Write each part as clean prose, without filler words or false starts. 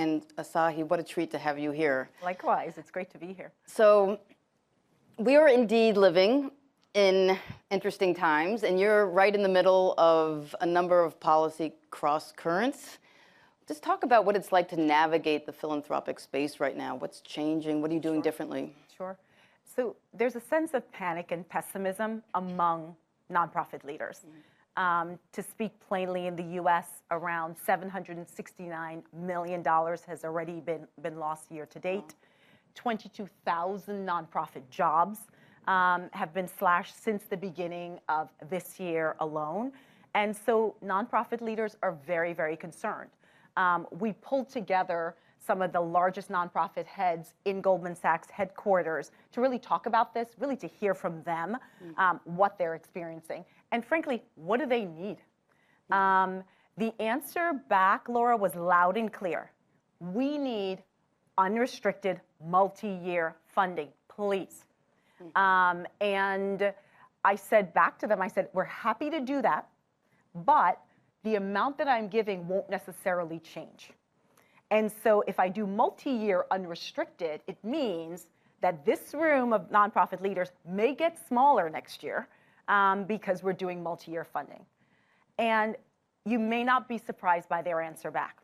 and Asahi, what a treat to have you here. Likewise, it's great to be here. So we are indeed living in interesting times, and you're right in the middle of a number of policy cross currents. Just talk about what it's like to navigate the philanthropic space right now. What's changing? What are you doing differently? Sure. So there's a sense of panic and pessimism among nonprofit leaders. To speak plainly, in the U.S., around $769 million has already been lost year to date. 22,000 nonprofit jobs have been slashed since the beginning of this year alone. And so nonprofit leaders are very, very concerned. We pulled together some of the largest nonprofit heads in Goldman Sachs headquarters to really talk about this, really to hear from them what they're experiencing. And frankly, what do they need? The answer back, Laura, was loud and clear. We need unrestricted multi-year funding, please. And I said back to them, I said, we're happy to do that, but the amount that I'm giving won't necessarily change. And so if I do multi-year unrestricted, it means that this room of nonprofit leaders may get smaller next year because we're doing multi-year funding. And you may not be surprised by their answer back.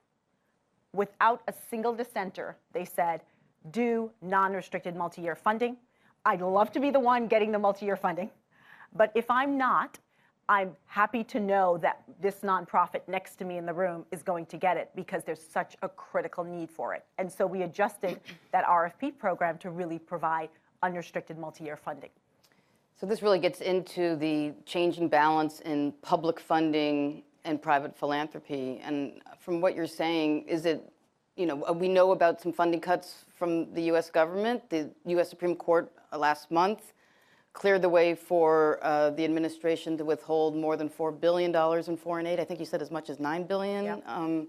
Without a single dissenter, they said, do non-restricted multi-year funding. I'd love to be the one getting the multi-year funding. But if I'm not, I'm happy to know that this nonprofit next to me in the room is going to get it because there's such a critical need for it. And so we adjusted that RFP program to really provide unrestricted multi-year funding. So this really gets into the changing balance in public funding and private philanthropy. And from what you're saying, is it, we know about some funding cuts from the U.S. government. The U.S. Supreme Court last month cleared the way for the administration to withhold more than $4 billion in foreign aid. I think you said as much as $9 billion,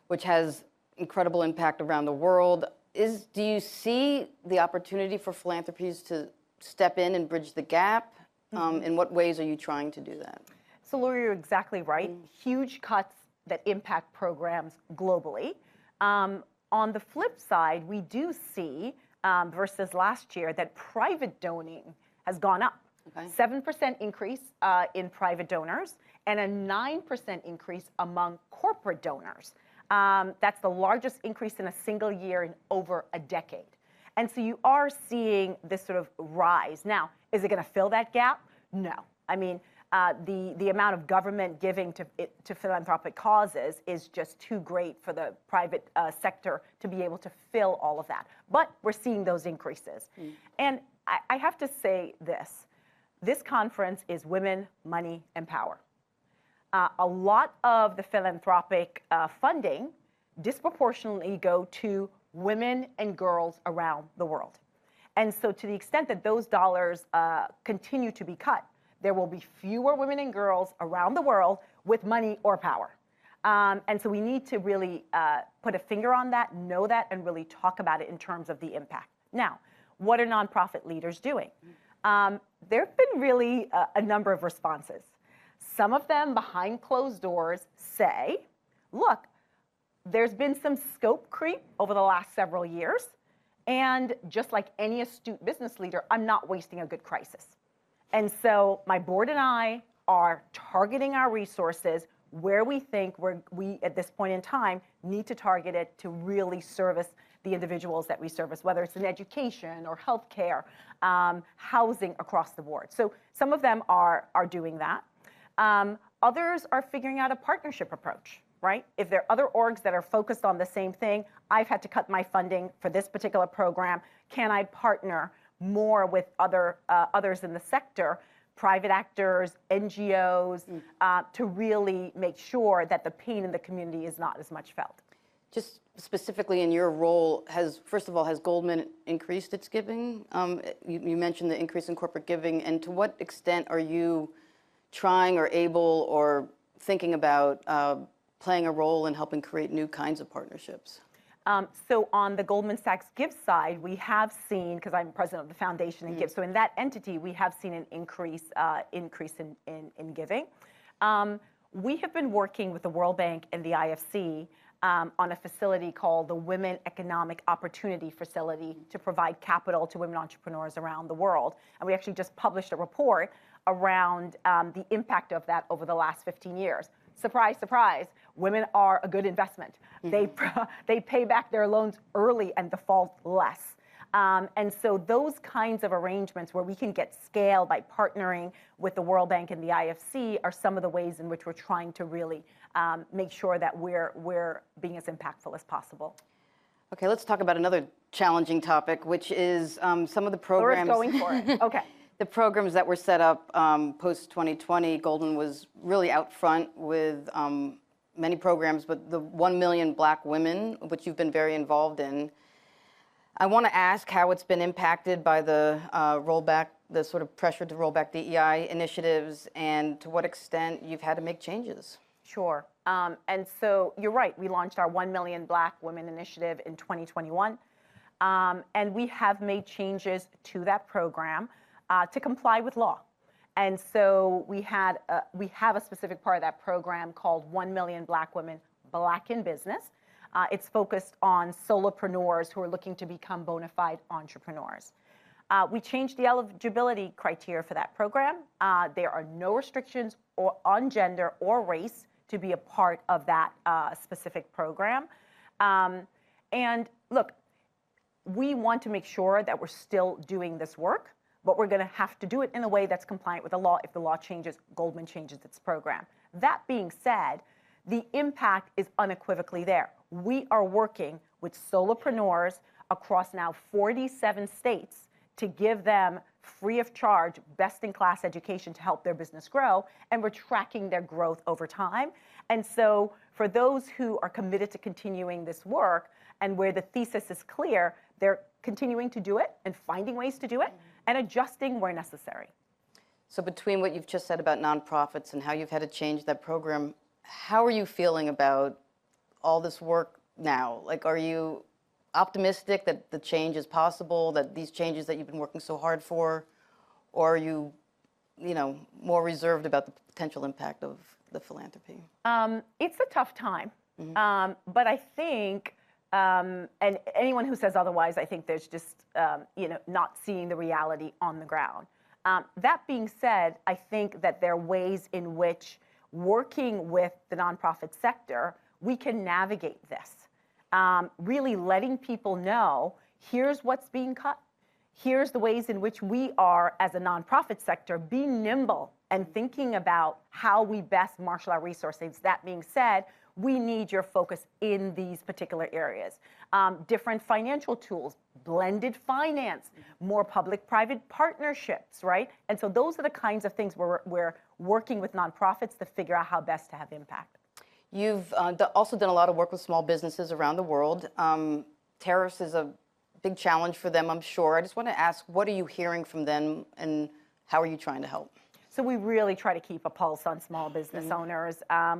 which has incredible impact around the world. Do you see the opportunity for philanthropies to step in and bridge the gap? In what ways are you trying to do that? So, Laura, you're exactly right. Huge cuts that impact programs globally. On the flip side, we do see, versus last year, that private donating has gone up. 7% increase in private donors and a 9% increase among corporate donors. That's the largest increase in a single year in over a decade. And so you are seeing this sort of rise. Now, is it going to fill that gap? No. I mean, the amount of government giving to philanthropic causes is just too great for the private sector to be able to fill all of that. But we're seeing those increases. And I have to say this. This conference is Women, Money, and Power. A lot of the philanthropic funding disproportionately go to women and girls around the world. And so to the extent that those dollars continue to be cut, there will be fewer women and girls around the world with money or power. And so we need to really put a finger on that, know that, and really talk about it in terms of the impact. Now, what are nonprofit leaders doing? There have been really a number of responses. Some of them behind closed doors say, look, there's been some scope creep over the last several years. And just like any astute business leader, I'm not wasting a good crisis. And so my board and I are targeting our resources where we think we, at this point in time, need to target it to really service the individuals that we service, whether it's in education or healthcare, housing across the board. So some of them are doing that. Others are figuring out a partnership approach, right? If there are other orgs that are focused on the same thing, I've had to cut my funding for this particular program. Can I partner more with others in the sector, private actors, NGOs, to really make sure that the pain in the community is not as much felt? Just specifically in your role, first of all, has Goldman increased its giving? You mentioned the increase in corporate giving, and to what extent are you trying or able or thinking about playing a role in helping create new kinds of partnerships? So on the Goldman Sachs Give side, we have seen, because I'm president of the foundation and Give, so in that entity, we have seen an increase in giving. We have been working with the World Bank and the IFC on a facility called the Women Economic Opportunity Facility to provide capital to women entrepreneurs around the world. And we actually just published a report around the impact of that over the last 15 years. Surprise, surprise, women are a good investment. They pay back their loans early and default less. And so those kinds of arrangements where we can get scale by partnering with the World Bank and the IFC are some of the ways in which we're trying to really make sure that we're being as impactful as possible. Okay, let's talk about another challenging topic, which is some of the programs. We're going for it. Okay. The programs that were set up post-2020, Goldman was really out front with many programs, but the 1 million Black women, which you've been very involved in. I want to ask how it's been impacted by the rollback, the sort of pressure to roll back DEI initiatives, and to what extent you've had to make changes. Sure. And so you're right. We launched our 1 Million Black Women Initiative in 2021. And we have made changes to that program to comply with law. And so we have a specific part of that program called 1 Million Black Women Black in Business. It's focused on solopreneurs who are looking to become bona fide entrepreneurs. We changed the eligibility criteria for that program. There are no restrictions on gender or race to be a part of that specific program. And look, we want to make sure that we're still doing this work, but we're going to have to do it in a way that's compliant with the law. If the law changes, Goldman changes its program. That being said, the impact is unequivocally there. We are working with solopreneurs across now 47 states to give them free of charge, best-in-class education to help their business grow, and we're tracking their growth over time. And so for those who are committed to continuing this work and where the thesis is clear, they're continuing to do it and finding ways to do it and adjusting where necessary. So between what you've just said about nonprofits and how you've had to change that program, how are you feeling about all this work now? Like, are you optimistic that the change is possible, that these changes that you've been working so hard for, or are you, more reserved about the potential impact of the philanthropy? It's a tough time, but I think, and anyone who says otherwise, I think there's just, not seeing the reality on the ground. That being said, I think that there are ways in which working with the nonprofit sector, we can navigate this. Really letting people know, here's what's being cut. Here's the ways in which we are, as a nonprofit sector, being nimble and thinking about how we best marshal our resources. That being said, we need your focus in these particular areas. Different financial tools, blended finance, more public-private partnerships, right? And so those are the kinds of things we're working with nonprofits to figure out how best to have impact. You've also done a lot of work with small businesses around the world. Tariffs is a big challenge for them, I'm sure. I just want to ask, what are you hearing from them and how are you trying to help? So we really try to keep a pulse on small business owners.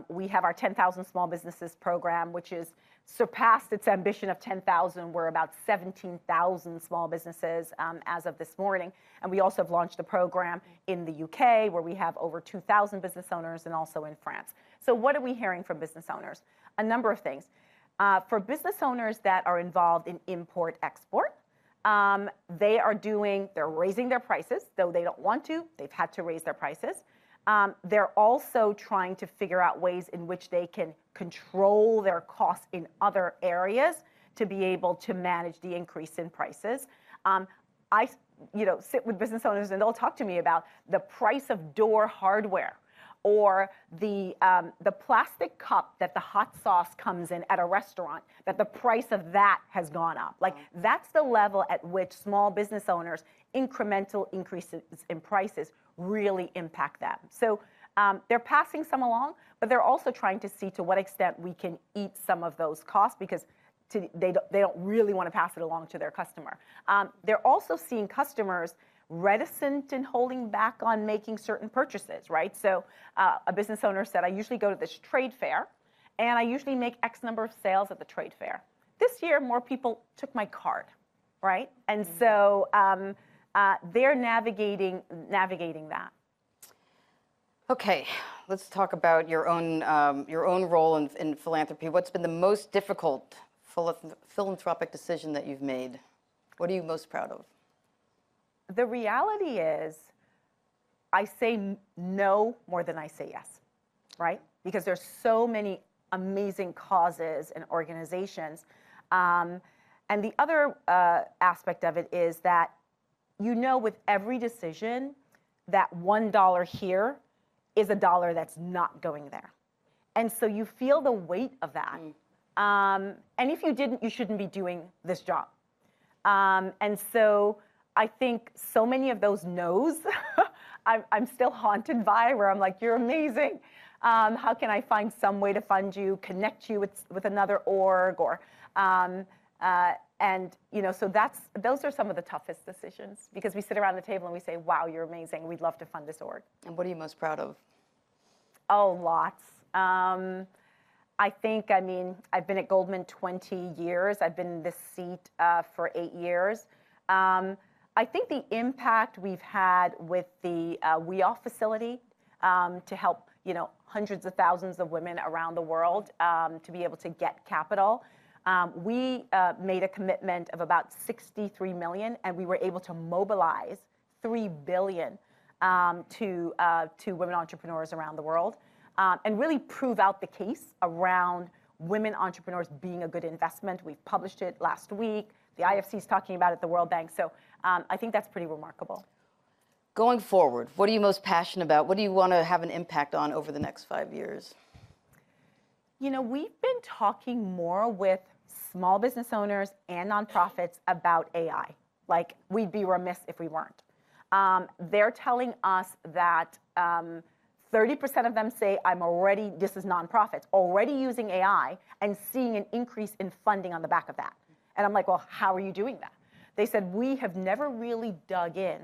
We have our 10,000 Small Businesses program, which has surpassed its ambition of 10,000. We're about 17,000 small businesses as of this morning. And we also have launched a program in the UK where we have over 2,000 business owners, and also in France. So what are we hearing from business owners? A number of things. For business owners that are involved in import-export, they're raising their prices, though they don't want to. They've had to raise their prices. They're also trying to figure out ways in which they can control their costs in other areas to be able to manage the increase in prices. I sit with business owners and they'll talk to me about the price of door hardware, or the plastic cup that the hot sauce comes in at a restaurant, that the price of that has gone up. Like, that's the level at which small business owners' incremental increases in prices really impact them. So they're passing some along, but they're also trying to see to what extent we can eat some of those costs, because they don't really want to pass it along to their customer. They're also seeing customers reticent in holding back on making certain purchases, right? So a business owner said, I usually go to this trade fair, and I usually make X number of sales at the trade fair. This year, more people took my card, right? And so they're navigating that. Okay, let's talk about your own role in philanthropy. What's been the most difficult philanthropic decision that you've made? What are you most proud of? The reality is, I say no more than I say yes, right? Because there's so many amazing causes and organizations. And the other aspect of it is that with every decision that $1 here is a dollar that's not going there. And so you feel the weight of that. And if you didn't, you shouldn't be doing this job. And so I think so many of those no's, I'm still haunted by, where I'm like, you're amazing. How can I find some way to fund you, connect you with another org, or, so those are some of the toughest decisions, because we sit around the table and we say, wow, you're amazing. We'd love to fund this org. And what are you most proud of? Oh, lots. I've been at Goldman 20 years. I've been in this seat for 8 years. I think the impact we've had with the WeOff facility to help, hundreds of thousands of women around the world to be able to get capital. We made a commitment of about 63 million, and we were able to mobilize 3 billion to women entrepreneurs around the world, and really prove out the case around women entrepreneurs being a good investment. We've published it last week. The IFC is talking about it, the World Bank. So I think that's pretty remarkable. Going forward, what are you most passionate about? What do you want to have an impact on over the next 5 years? We've been talking more with small business owners and nonprofits about AI. Like, we'd be remiss if we weren't. They're telling us that 30% of them say, this is nonprofits, already using AI and seeing an increase in funding on the back of that. And I'm like, well, how are you doing that? They said, we have never really dug in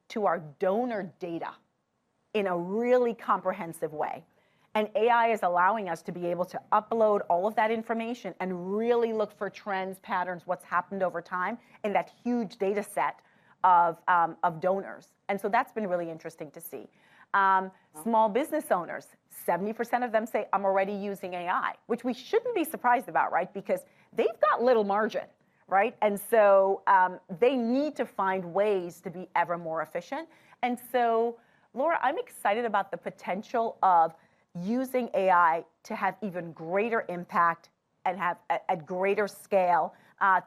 to our donor data in a really comprehensive way. And AI is allowing us to be able to upload all of that information and really look for trends, patterns, what's happened over time in that huge data set of donors. And so that's been really interesting to see. Small business owners, 70% of them say, I'm already using AI, which we shouldn't be surprised about, right? Because they've got little margin, right? And so they need to find ways to be ever more efficient. And so, Laura, I'm excited about the potential of using AI to have even greater impact and have at greater scale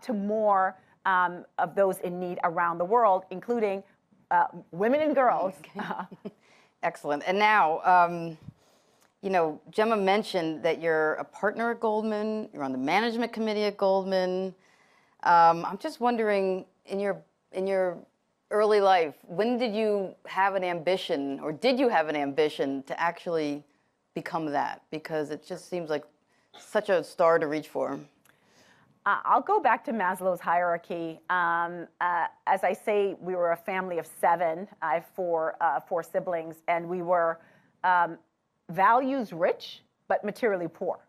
to more of those in need around the world, including women and girls. Excellent. And now, Gemma mentioned that you're a partner at Goldman. You're on the management committee at Goldman. I'm just wondering, in your early life, when did you have an ambition, or did you have an ambition to actually become that? Because it just seems like such a star to reach for. I'll go back to Maslow's hierarchy. As I say, we were a family of 7. I have 4 siblings, and we were values rich, but materially poor.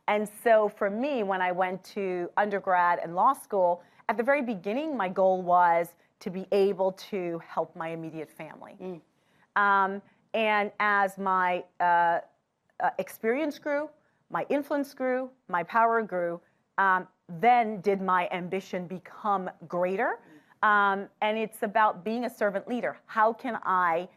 And so for me, when I went to undergrad and law school, at the very beginning, my goal was to be able to help my immediate family. And as my experience grew, my influence grew, my power grew, then did my ambition become greater. And it's about being a servant leader. How can I,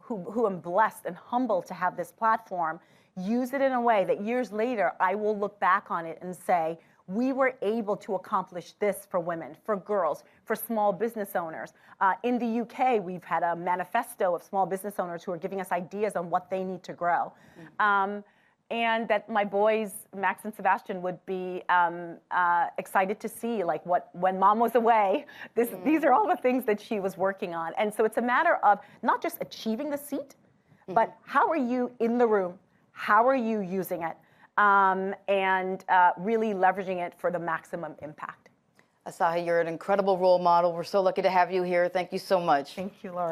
who am blessed and humbled to have this platform, use it in a way that years later I will look back on it and say, we were able to accomplish this for women, for girls, for small business owners. In the UK, we've had a manifesto of small business owners who are giving us ideas on what they need to grow. And that my boys, Max and Sebastian, would be excited to see, like, when mom was away, these are all the things that she was working on. And so it's a matter of not just achieving the seat, but how are you in the room? How are you using it? And really leveraging it for the maximum impact. Asahi, you're an incredible role model. We're so lucky to have you here. Thank you so much. Thank you, Laura.